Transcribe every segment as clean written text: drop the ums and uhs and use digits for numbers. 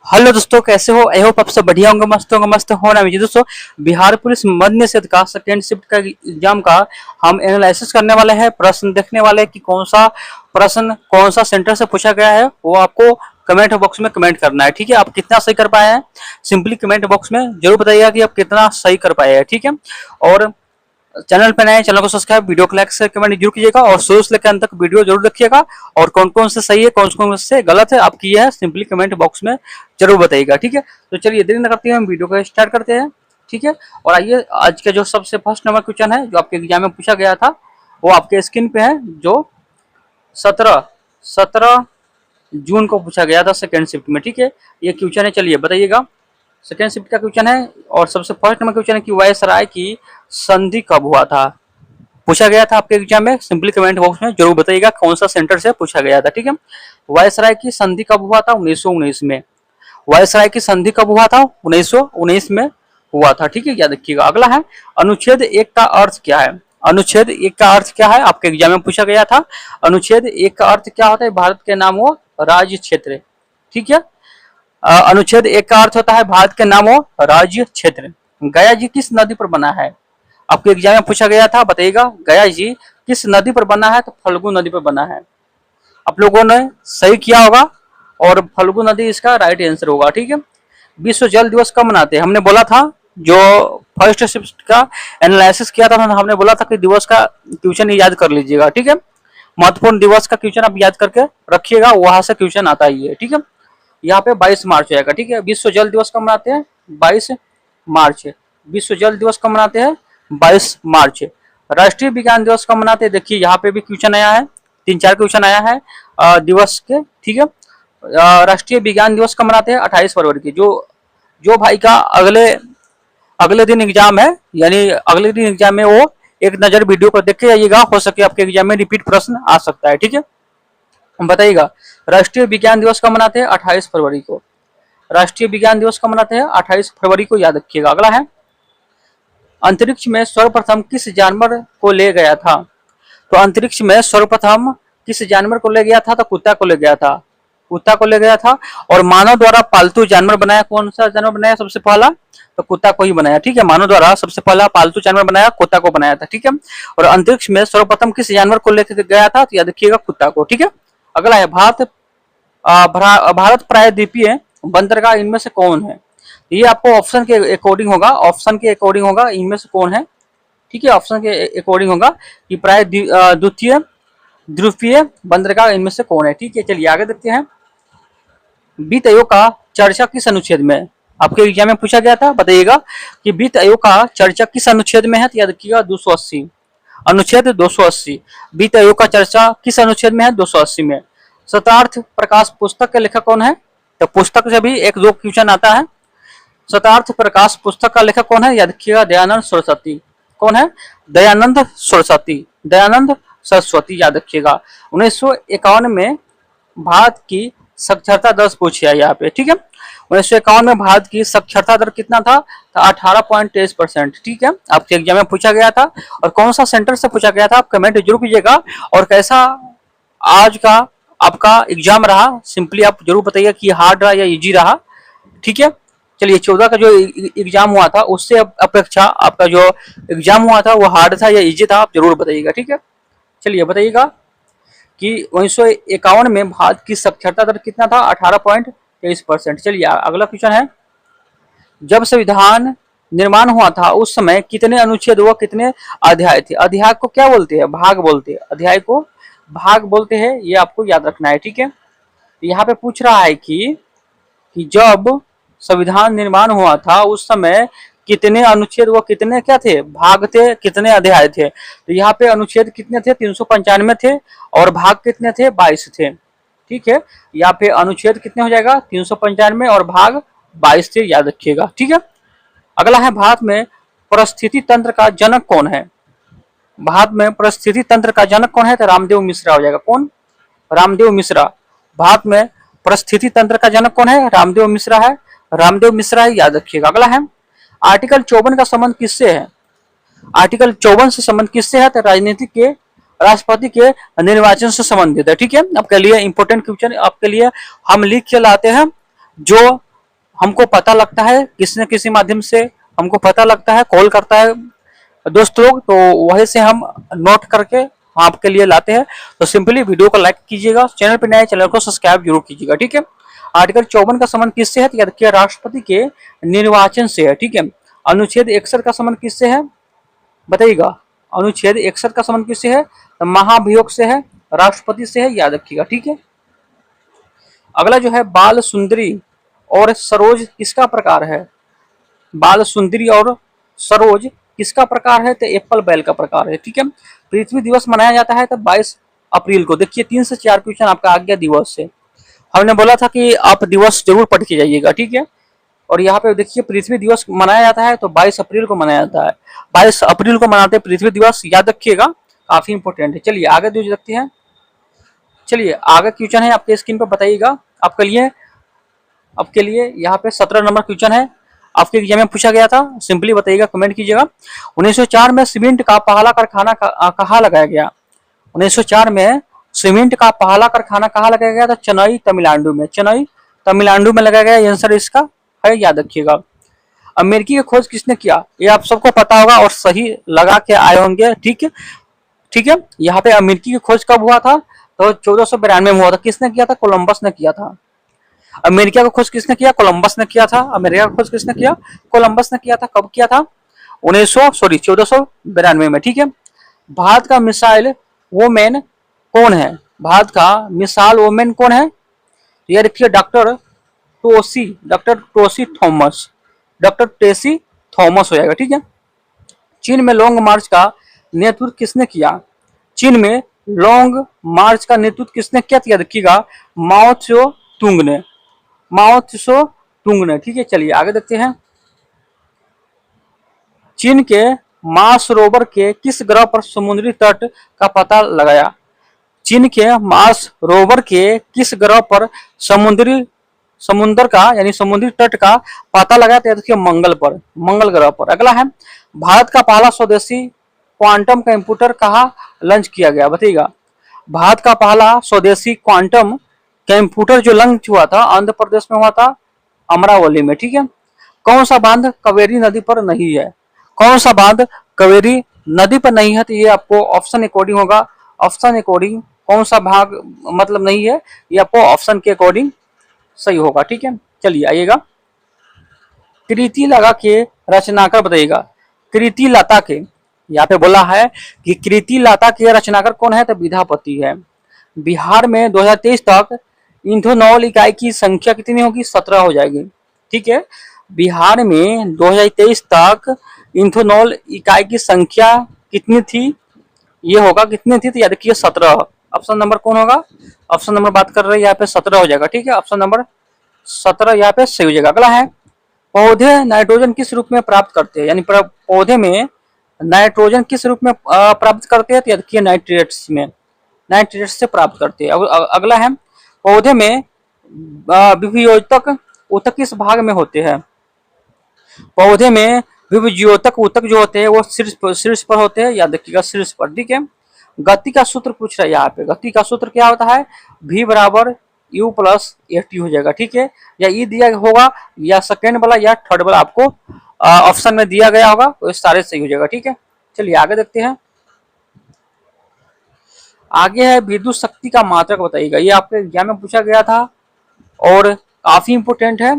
Hello दोस्तों, कैसे हो? आई होप आप सब बढ़िया होंगे, मस्त होना चाहिए। दोस्तों, बिहार पुलिस मध्य निषेध का सेकेंड शिफ्ट का एग्जाम का हम एनालिसिस करने वाले हैं। प्रश्न देखने वाले हैं कि कौन सा प्रश्न कौन सा सेंटर से पूछा गया है, वो आपको कमेंट बॉक्स में कमेंट करना है। ठीक है, आप कितना सही कर पाए हैं सिंपली कमेंट बॉक्स में जरूर बताइएगा कि आप कितना सही कर पाए हैं। ठीक है, और चैनल पर नए चैनल को सब्सक्राइब, वीडियो को लाइक से कमेंट जरूर कीजिएगा और शुरू से लेकर अंत तक वीडियो जरूर देखिएगा। और कौन कौन से सही है कौन कौन से गलत है आपकी है सिंपली कमेंट बॉक्स में जरूर बताइएगा। ठीक है, तो चलिए देरी न करते हैं, हम वीडियो को स्टार्ट करते हैं। ठीक है, और आइए आज का जो सबसे फर्स्ट नंबर क्वेश्चन है जो आपके एग्जाम में पूछा गया था वो आपके स्क्रीन पे है। जो 17 जून को पूछा गया था सेकेंड शिफ्ट में। ठीक है, ये क्वेश्चन है, चलिए बताइएगा। सेकेंड शिफ्ट का क्वेश्चन है और सबसे फर्स्ट नंबर क्वेश्चन है कि वायसराय की संधि कब हुआ था, पूछा गया था आपके एग्जाम में। सिंपली कमेंट बॉक्स में जरूर बताइएगा कौन सा सेंटर से पूछा गया था। ठीक है, वायसराय की संधि कब हुआ था? 1919 में। वायसराय की संधि कब हुआ था? 1919 में हुआ था। ठीक है, याद रखिएगा। अगला है अनुच्छेद 1 का अर्थ क्या है? अनुच्छेद 1 का अर्थ क्या है आपके एग्जाम में पूछा गया था। अनुच्छेद 1 का अर्थ क्या होता है? भारत के नामों राज्य क्षेत्र। ठीक है, अनुच्छेद 1 का अर्थ होता है भारत के नामों राज्य क्षेत्र। गया जी किस नदी पर बना है? आपके एग्जाम में पूछा गया था, बताइएगा गया जी किस नदी पर बना है? तो फल्गु नदी पर बना है। आप लोगों ने सही किया होगा और फल्गु नदी इसका राइट आंसर होगा। ठीक है, विश्व जल दिवस कब मनाते हैं? हमने बोला था, जो फर्स्ट शिफ्ट का एनालिसिस किया था हमने बोला था कि दिवस का क्वेश्चन याद कर लीजिएगा। ठीक है, महत्वपूर्ण दिवस का क्वेश्चन आप याद करके रखिएगा, वहां से क्वेश्चन आता ही है। ठीक है, यहाँ पे 22 मार्च आएगा। ठीक है, विश्व जल दिवस कब मनाते हैं? 22 मार्च। विश्व जल दिवस कब मनाते हैं? 22 मार्च। राष्ट्रीय विज्ञान दिवस कब मनाते हैं? देखिए यहाँ पे भी क्वेश्चन आया है, 3-4 क्वेश्चन आया है दिवस के। ठीक है, राष्ट्रीय विज्ञान दिवस कब मनाते हैं? 28 फरवरी की। जो भाई का अगले अगले दिन एग्जाम है, यानी अगले दिन एग्जाम में वो एक नजर वीडियो को देख के जाइएगा, हो सके आपके एग्जाम में रिपीट प्रश्न आ सकता है। ठीक है, बताइएगा राष्ट्रीय विज्ञान दिवस कब मनाते हैं? 28 फरवरी को। राष्ट्रीय विज्ञान दिवस कब मनाते हैं? 28 फरवरी को, याद रखिएगा। अगला है अंतरिक्ष में सर्वप्रथम किस जानवर को ले गया था? तो अंतरिक्ष में सर्वप्रथम किस जानवर को ले गया था? तो कुत्ता को ले गया था। कुत्ता को ले गया था। और मानव द्वारा पालतू जानवर बनाया, कौन सा जानवर बनाया सबसे पहला? तो कुत्ता को ही बनाया। ठीक है, मानव द्वारा सबसे पहला पालतू जानवर बनाया कुत्ता को बनाया था। ठीक है, और अंतरिक्ष में सर्वप्रथम किस जानवर को लेकर गया था? तो याद रखिएगा कुत्ता को। ठीक है, अगला है भारत प्रायद्वीपीय बंदरगाह इनमें से कौन है? ये आपको ऑप्शन के अकॉर्डिंग होगा, इनमें से कौन है। ठीक है, ऑप्शन के अकॉर्डिंग होगा कि प्राय द्वितीय ध्रुवीय बंदरगाह इनमें से कौन है। ठीक है, चलिए आगे देखते हैं। वित्त आयोग का चर्चा किस अनुच्छेद में? आपके एग्जाम में पूछा गया था, बताइएगा कि वित्त आयोग का चर्चा किस अनुच्छेद में है? तो याद रखिएगा 280, अनुच्छेद 280। वित्त आयोग का चर्चा किस अनुच्छेद में है? 280 में। शतार्थ प्रकाश पुस्तक के लेखक कौन है? तो पुस्तक से भी 1-2 क्वेश्चन आता है। शतार्थ प्रकाश पुस्तक का लेखक कौन है? याद रखिएगा दयानंद सरस्वती। कौन है? दयानंद सरस्वती। दयानंद सरस्वती, याद रखिएगा। 1951 में भारत की साक्षरता दर पूछी है यहाँ पे। ठीक है, 1951 में भारत की साक्षरता दर कितना था? तो 18.23%। ठीक है, आपके एग्जाम में पूछा गया था और कौन सा सेंटर से पूछा गया था आप कमेंट जरूर कीजिएगा। और कैसा आज का आपका एग्जाम रहा सिंपली आप जरूर बताइएगा कि हार्ड रहा या इजी रहा। ठीक है, चलिए 14 का जो एग्जाम हुआ था उससे अपेक्षा आपका जो एग्जाम हुआ था वो हार्ड था या इजी था, आप जरूर बताइएगा। ठीक है, चलिए बताइएगा कि 1951 में भारत की साक्षरता दर कितना था? 18.23%। चलिए अगला क्वेश्चन है, जब संविधान निर्माण हुआ था उस समय कितने अनुच्छेद व कितने अध्याय थे? अध्याय को क्या बोलते हैं? भाग बोलते हैं। अध्याय को भाग बोलते हैं, ये आपको याद रखना है। ठीक है, यहाँ पे पूछ रहा है कि जब संविधान निर्माण हुआ था उस समय कितने अनुच्छेद व कितने क्या थे? भाग थे, कितने अध्याय थे? तो यहाँ पे अनुच्छेद कितने थे? 395 थे और भाग कितने थे? 22 थे। ठीक है, यहाँ पे अनुच्छेद कितने हो जाएगा? 395 और भाग 22 थे, याद रखिएगा। ठीक है, अगला है भारत में परिस्थिति तंत्र का जनक कौन है? भारत में परिस्थिति तंत्र का जनक कौन है? तो रामदेव मिश्रा हो जाएगा। कौन? रामदेव मिश्रा। भारत में परिस्थिति तंत्र का जनक कौन है? रामदेव मिश्रा है। रामदेव मिश्रा ही, याद रखिएगा। अगला है आर्टिकल 54 का संबंध किससे है? आर्टिकल 54 से संबंध किससे है? तो राजनीतिक के राष्ट्रपति के निर्वाचन से संबंधित है। ठीक है, आपके लिए इंपोर्टेंट क्वेश्चन आपके लिए हम लिख के लाते हैं जो हमको पता लगता है किसी न किसी माध्यम से, हमको पता लगता है, कॉल करता है दोस्त लोग, तो वहीं से हम नोट करके आपके लिए लाते हैं। तो सिंपली वीडियो को लाइक कीजिएगा, चैनल पर नए चैनल को सब्सक्राइब जरूर कीजिएगा। ठीक है, आर्टिकल 54 का संबंध किससे है? तो याद रखिए राष्ट्रपति के निर्वाचन से है। ठीक है, अनुच्छेद 61 का संबंध किससे है बताइएगा? अनुच्छेद 61 का संबंध किससे है? तो महाभियोग से है, राष्ट्रपति से है, याद रखिएगा। ठीक है, अगला जो है बाल सुंदरी और सरोज किसका प्रकार है? बाल सुंदरी और सरोज किसका प्रकार है? तो एप्पल बैल का प्रकार है। ठीक है, पृथ्वी दिवस मनाया जाता है तो 22 अप्रैल को। देखिए 3 से 4 क्वेश्चन आपका आ गया दिवस से। हमने बोला था कि आप दिवस जरूर पढ़ के जाइएगा। ठीक है, और यहाँ पे देखिए पृथ्वी दिवस मनाया जाता है तो 22 अप्रैल को मनाया जाता है। 22 अप्रैल को मनाते हैं पृथ्वी दिवस, याद रखिएगा, काफी इंपोर्टेंट है। चलिए आगे जो देखते हैं। चलिए आगे क्वेश्चन है आपके स्क्रीन पर, बताइएगा आपके लिए यहाँ पे 17 नंबर क्वेश्चन है, आपके एग्जाम में पूछा गया था। सिंपली बताइएगा, कमेंट कीजिएगा। 1904 में सीमेंट का पहला कारखाना कहाँ लगाया गया? 1904 में सीमेंट का पहला कारखाना कहाँ लगाया गया था? चेन्नई तमिलनाडु में। चेन्नई तमिलनाडु में लगाया गया, आंसर इसका है, याद रखिएगा। अमेरिकी की खोज किसने किया? ये आप सबको पता होगा और सही लगा के आए होंगे। ठीक है, ठीक है, यहाँ पे अमेरिकी की खोज कब हुआ था? तो 1492 में हुआ था। किसने किया था? कोलंबस ने किया था। अमेरिका की खोज किसने किया? कोलंबस ने किया था। अमेरिका की खोज किसने किया? कोलंबस ने किया था। कब किया था? 1492 में। ठीक है, भारत का मिसाइल वोमेन कौन है? भारत का मिसाइल वोमेन कौन है? ये देखिए डॉक्टर टोसी थॉमस, डॉक्टर टेसी थॉमस हो जाएगा। ठीक है, चीन में लॉन्ग मार्च का नेतृत्व किसने किया? चीन में लॉन्ग मार्च का नेतृत्व किसने किया? याद रखिएगा, माओ त्सो तुंग ने, माओ त्सो तुंग ने। ठीक है, चलिए आगे देखते हैं। चीन के मार्स रोवर के किस ग्रह पर समुद्री तट का पता लगाया? चीन के मार्स रोवर के किस ग्रह पर समुद्र का यानी समुद्री तट का पता लगाया? तो देखिए मंगल पर, मंगल ग्रह पर। अगला है भारत का पहला स्वदेशी क्वांटम कंप्यूटर कहाँ लॉन्च किया गया? बताइएगा, भारत का पहला स्वदेशी क्वांटम कंप्यूटर जो लॉन्च हुआ था आंध्र प्रदेश में हुआ था, अमरावली में। ठीक है, कौन सा बांध कावेरी नदी पर नहीं है? कौन सा बांध कावेरी नदी पर नहीं है? तो ये आपको ऑप्शन अकॉर्डिंग होगा, ऑप्शन अकॉर्डिंग कौन सा भाग मतलब नहीं है, ये आपको ऑप्शन के अकॉर्डिंग सही होगा। ठीक है, चलिए आइएगा। कृति लता के रचनाकार बताइएगा। कृति लता के, यहाँ पे बोला है कि कृति लता के रचनाकार कौन है? तो विद्यापति है। बिहार में 2023 तक इथेनॉल इकाई की संख्या कितनी होगी? 17 हो जाएगी। ठीक है, बिहार में 2023 तक इथेनॉल इकाई की संख्या कितनी थी? ये होगा कितनी थी? तो याद रखिए 17। ऑप्शन नंबर कौन होगा? ऑप्शन नंबर बात कर रहे हैं यहाँ पे 17 हो जाएगा। ठीक है, ऑप्शन नंबर 17 यहाँ पे सही हो जाएगा। अगला है पौधे नाइट्रोजन किस रूप में प्राप्त करते हैं? यानी पौधे में नाइट्रोजन किस रूप में प्राप्त करते हैं? तो याद रखिए नाइट्रेट्स में, नाइट्रेट्स से प्राप्त करते हैं। अगला है पौधे में विभयोतक ऊतक किस भाग में होते हैं? पौधे में विभज्योतक ऊतक जो होते हैं वो शीर्ष पर होते हैं, याद रखिएगा शीर्ष पर। ठीक है, गति का सूत्र पूछ रहा है यहाँ पे। गति का सूत्र क्या होता है? v बराबर u प्लस AT हो जाएगा। ठीक है, या ई दिया होगा या सेकेंड वाला या थर्ड वाला आपको ऑप्शन में दिया गया होगा, तो सारे सही हो जाएगा। ठीक है, चलिए आगे देखते हैं। आगे है विद्युत शक्ति का मात्रक बताइएगा। ये आपके एग्जाम में पूछा गया था और काफी इंपोर्टेंट है।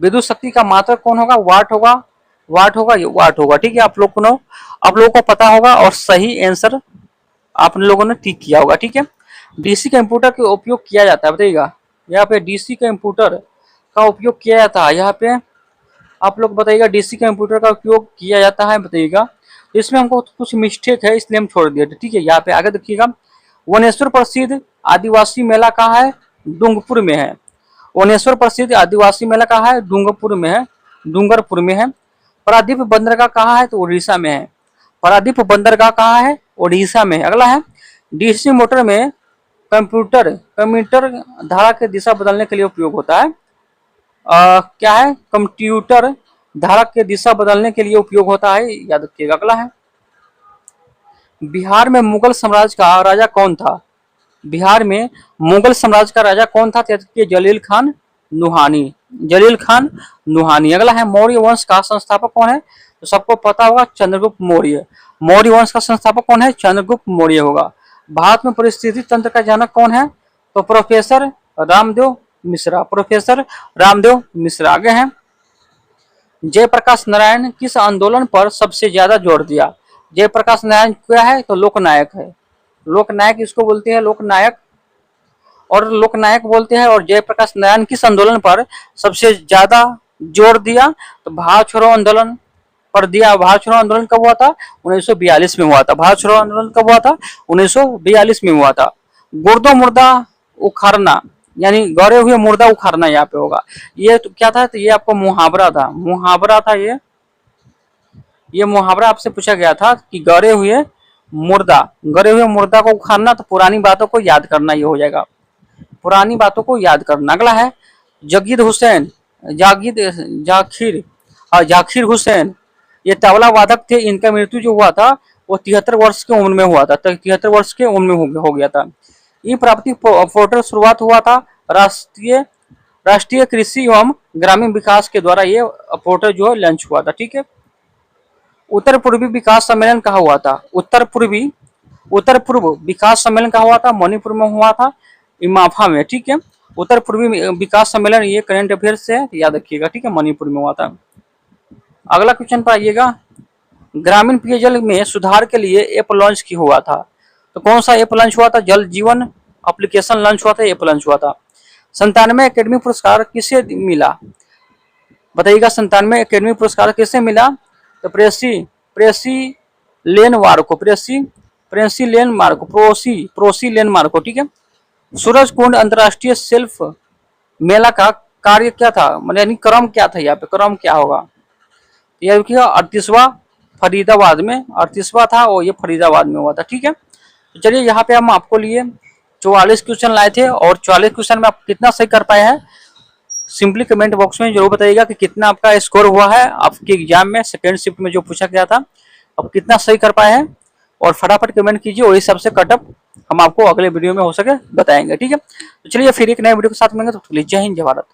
विद्युत शक्ति का मात्रक कौन होगा? वाट होगा, वाट होगा, ये वाट होगा। ठीक है, आप लोगों को पता होगा और सही आंसर आप लोगों ने टिक किया होगा। ठीक है, डीसी कंप्यूटर का उपयोग किया जाता है, बताइएगा। यहाँ पे डीसी कंप्यूटर का उपयोग किया जाता है, यहाँ पे आप लोग बताइएगा डीसी कंप्यूटर का उपयोग किया जाता है, बताइएगा। इसमें हमको कुछ मिस्टेक है इसलिए हम छोड़ दिए थे। ठीक है, यहाँ पे आगे देखिएगा। वनेश्वर प्रसिद्ध आदिवासी मेला कहाँ है? डूंगरपुर में है। वनेश्वर प्रसिद्ध आदिवासी मेला कहाँ है? डूंगरपुर में है, डूंगरपुर में है। पारादीप बंदरगाह कहाँ है? तो उड़ीसा में है। पारादीप बंदरगाह कहाँ है? उड़ीसा में। अगला है डीसी मोटर में कंप्यूटर धारा की दिशा बदलने के लिए उपयोग होता है। क्या है? कंप्यूटर धारा की दिशा बदलने के लिए उपयोग होता है, याद रखिएगा। अगला है बिहार में मुगल साम्राज्य का राजा कौन था? बिहार में मुगल साम्राज्य का राजा कौन था? जलील खान नुहानी। जलील खान नुहानी। अगला है मौर्य वंश का संस्थापक कौन है? तो सबको पता होगा चंद्रगुप्त मौर्य। मौर्य वंश का संस्थापक कौन है? चंद्रगुप्त मौर्य होगा। भारत में परिस्थिति तंत्र का जनक कौन है? तो प्रोफेसर रामदेव मिश्रा। प्रोफेसर रामदेव मिश्रा। आगे है जयप्रकाश नारायण किस आंदोलन पर सबसे ज्यादा जोर दिया? जयप्रकाश नारायण क्या है? तो लोकनायक है। लोकनायक इसको बोलते हैं, लोकनायक और लोकनायक बोलते हैं। और जयप्रकाश नारायण किस आंदोलन पर सबसे ज्यादा जोर दिया? तो भारत छोड़ो आंदोलन पर दिया। भारत छोड़ो आंदोलन कब हुआ था? 1942 में हुआ था। भारत छोड़ो आंदोलन कब हुआ था? 1942 में हुआ था। गुर्दो मुर्दा उखाड़ना यानी गड़े हुए मुर्दा उखाड़ना यहाँ पे होगा। ये तो क्या था? तो ये आपको मुहावरा था, मुहावरा था ये मुहावरा आपसे पूछा गया था कि गड़े हुए मुर्दा को उखाड़ना, तो पुरानी बातों को याद करना, ये हो जाएगा पुरानी बातों को याद करना। अगला है जगीद हुसैन जाकिर हुसैन, ये तबला वादक थे। इनका मृत्यु जो हुआ था वो 73 वर्ष की उम्र में हुआ था। 73 वर्ष की उम्र में हो गया था। ई प्राप्ति पोर्टल शुरुआत हुआ था राष्ट्रीय कृषि एवं ग्रामीण विकास के द्वारा। ये पोर्टल जो है लॉन्च हुआ था। ठीक है। उत्तर पूर्वी विकास सम्मेलन कहाँ हुआ था? उत्तर पूर्व विकास सम्मेलन कहाँ हुआ था? मणिपुर में हुआ था, इमाफा में। ठीक है। उत्तर पूर्वी विकास सम्मेलन ये करंट अफेयर्स से याद रखिएगा। ठीक है, मणिपुर में हुआ था। अगला क्वेश्चन पर आइएगा, ग्रामीण पेयजल में सुधार के लिए ऐप लॉन्च की हुआ था। तो कौन सा ऐप लॉन्च हुआ था? जल जीवन एप्लीकेशन लॉन्च हुआ था, ऐप लॉन्च हुआ था। 97 अकेडमी पुरस्कार किसे मिला? बताइएगा 97 अकेडमी पुरस्कार किसे मिला? तो प्रेसी लेन मार्को। ठीक है। सूरज कुंड अंतरराष्ट्रीय सेल्फ मेला का कार्य क्या था? मतलब यानी क्रम क्या था? यहाँ पे क्रम क्या होगा? यह 38वां फरीदाबाद में 38वां था और ये फरीदाबाद में हुआ था। ठीक है। तो चलिए यहाँ पे हम आपको लिए 44 क्वेश्चन लाए थे और 44 क्वेश्चन में आप कितना सही कर पाए हैं सिंपली कमेंट बॉक्स में जरूर बताइएगा कि कितना आपका स्कोर हुआ है आपके एग्जाम में सेकेंड शिफ्ट में जो पूछा गया था, आप कितना सही कर पाए हैं। और फटाफट कमेंट कीजिए और इस सबसे कटअप हम आपको अगले वीडियो में हो सके बताएंगे। ठीक है। तो चलिए फिर एक नए वीडियो के साथ मिलेंगे। तो जय हिंद, जय भारत।